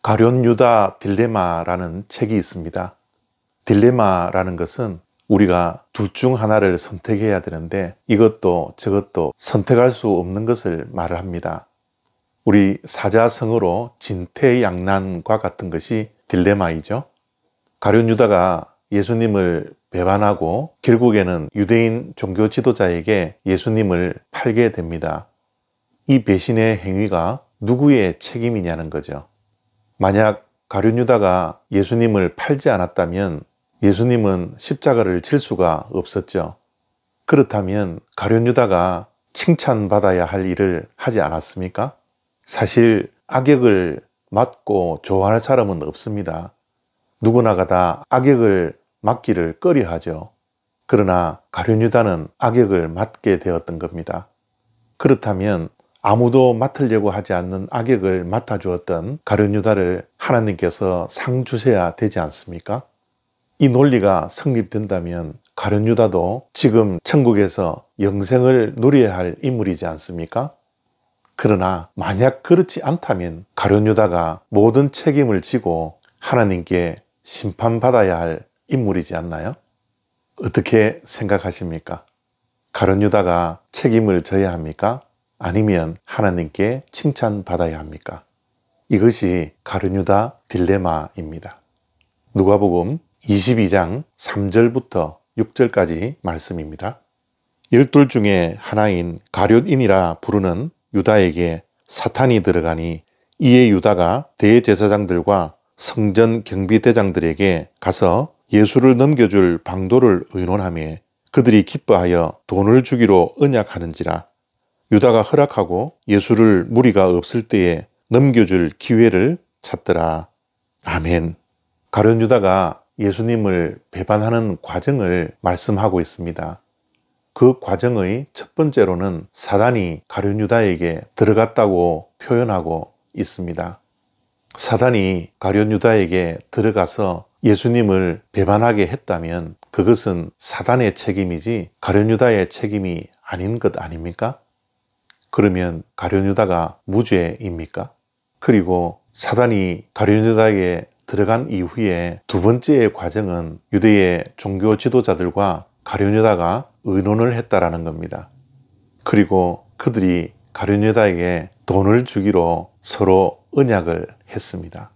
가룟 유다 딜레마라는 책이 있습니다. 딜레마라는 것은 우리가 둘 중 하나를 선택해야 되는데 이것도 저것도 선택할 수 없는 것을 말을 합니다. 우리 사자성어로 진퇴양난과 같은 것이 딜레마이죠. 가룟 유다가 예수님을 배반하고 결국에는 유대인 종교 지도자에게 예수님을 팔게 됩니다. 이 배신의 행위가 누구의 책임이냐는 거죠. 만약 가룟 유다가 예수님을 팔지 않았다면 예수님은 십자가를 질 수가 없었죠. 그렇다면 가룟 유다가 칭찬받아야 할 일을 하지 않았습니까? 사실 악역을 맡고 좋아할 사람은 없습니다. 누구나가 다 악역을 맡기를 꺼려하죠. 그러나 가룟 유다는 악역을 맡게 되었던 겁니다. 그렇다면 아무도 맡으려고 하지 않는 악역을 맡아주었던 가룟 유다를 하나님께서 상 주셔야 되지 않습니까? 이 논리가 성립된다면 가룟 유다도 지금 천국에서 영생을 누려야 할 인물이지 않습니까? 그러나 만약 그렇지 않다면 가룟 유다가 모든 책임을 지고 하나님께 심판받아야 할 인물이지 않나요? 어떻게 생각하십니까? 가룟 유다가 책임을 져야 합니까? 아니면 하나님께 칭찬받아야 합니까? 이것이 가룟 유다 딜레마입니다. 누가복음 22장 3절부터 6절까지 말씀입니다. 12 중에 하나인 가룟인이라 부르는 유다에게 사탄이 들어가니 이에 유다가 대제사장들과 성전 경비대장들에게 가서 예수를 넘겨줄 방도를 의논하며 그들이 기뻐하여 돈을 주기로 언약하는지라. 유다가 허락하고 예수를 무리가 없을 때에 넘겨줄 기회를 찾더라. 아멘. 가룟 유다가 예수님을 배반하는 과정을 말씀하고 있습니다. 그 과정의 첫 번째로는 사단이 가룟 유다에게 들어갔다고 표현하고 있습니다. 사단이 가룟 유다에게 들어가서 예수님을 배반하게 했다면 그것은 사단의 책임이지 가룟 유다의 책임이 아닌 것 아닙니까? 그러면 가룟 유다가 무죄입니까? 그리고 사단이 가룟 유다에게 들어간 이후에 두 번째의 과정은 유대의 종교 지도자들과 가룟 유다가 의논을 했다라는 겁니다. 그리고 그들이 가룟 유다에게 돈을 주기로 서로 언약을 했습니다.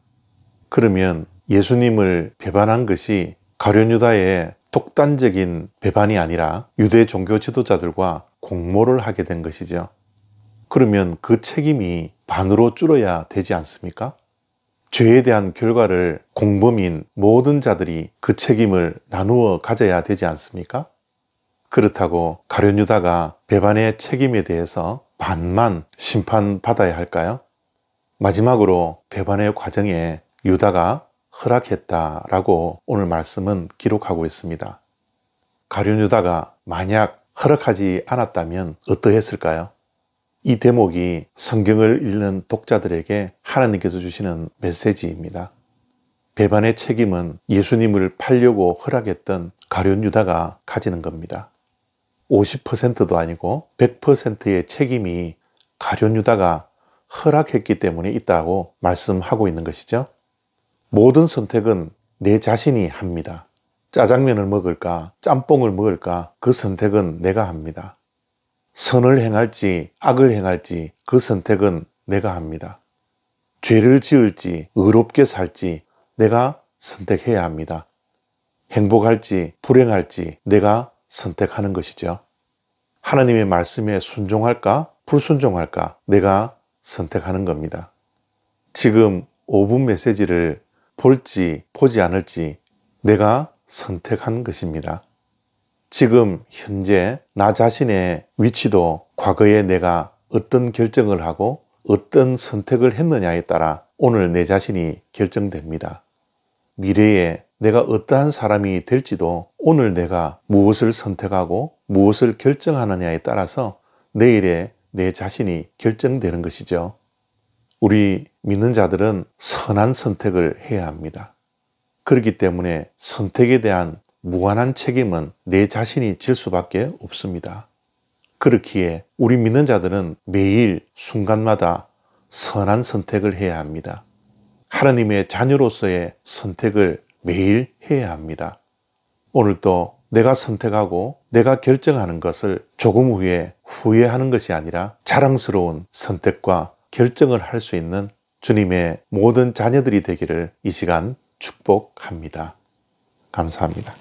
그러면 예수님을 배반한 것이 가룟 유다의 독단적인 배반이 아니라 유대 종교 지도자들과 공모를 하게 된 것이죠. 그러면 그 책임이 반으로 줄어야 되지 않습니까? 죄에 대한 결과를 공범인 모든 자들이 그 책임을 나누어 가져야 되지 않습니까? 그렇다고 가룟 유다가 배반의 책임에 대해서 반만 심판받아야 할까요? 마지막으로 배반의 과정에 유다가 허락했다라고 오늘 말씀은 기록하고 있습니다. 가룟 유다가 만약 허락하지 않았다면 어떠했을까요? 이 대목이 성경을 읽는 독자들에게 하나님께서 주시는 메시지입니다. 배반의 책임은 예수님을 팔려고 허락했던 가룟 유다가 가지는 겁니다. 50%도 아니고 100%의 책임이 가룟 유다가 허락했기 때문에 있다고 말씀하고 있는 것이죠. 모든 선택은 내 자신이 합니다. 짜장면을 먹을까, 짬뽕을 먹을까, 그 선택은 내가 합니다. 선을 행할지 악을 행할지 그 선택은 내가 합니다. 죄를 지을지 의롭게 살지 내가 선택해야 합니다. 행복할지 불행할지 내가 선택하는 것이죠. 하나님의 말씀에 순종할까 불순종할까 내가 선택하는 겁니다. 지금 5분 메시지를 볼지 보지 않을지 내가 선택한 것입니다. 지금 현재 나 자신의 위치도 과거에 내가 어떤 결정을 하고 어떤 선택을 했느냐에 따라 오늘 내 자신이 결정됩니다. 미래에 내가 어떠한 사람이 될지도 오늘 내가 무엇을 선택하고 무엇을 결정하느냐에 따라서 내일의 내 자신이 결정되는 것이죠. 우리 믿는 자들은 선한 선택을 해야 합니다. 그렇기 때문에 선택에 대한 무한한 책임은 내 자신이 질 수밖에 없습니다. 그렇기에 우리 믿는 자들은 매일 순간마다 선한 선택을 해야 합니다. 하나님의 자녀로서의 선택을 매일 해야 합니다. 오늘도 내가 선택하고 내가 결정하는 것을 조금 후에 후회하는 것이 아니라 자랑스러운 선택과 결정을 할 수 있는 주님의 모든 자녀들이 되기를 이 시간 축복합니다. 감사합니다.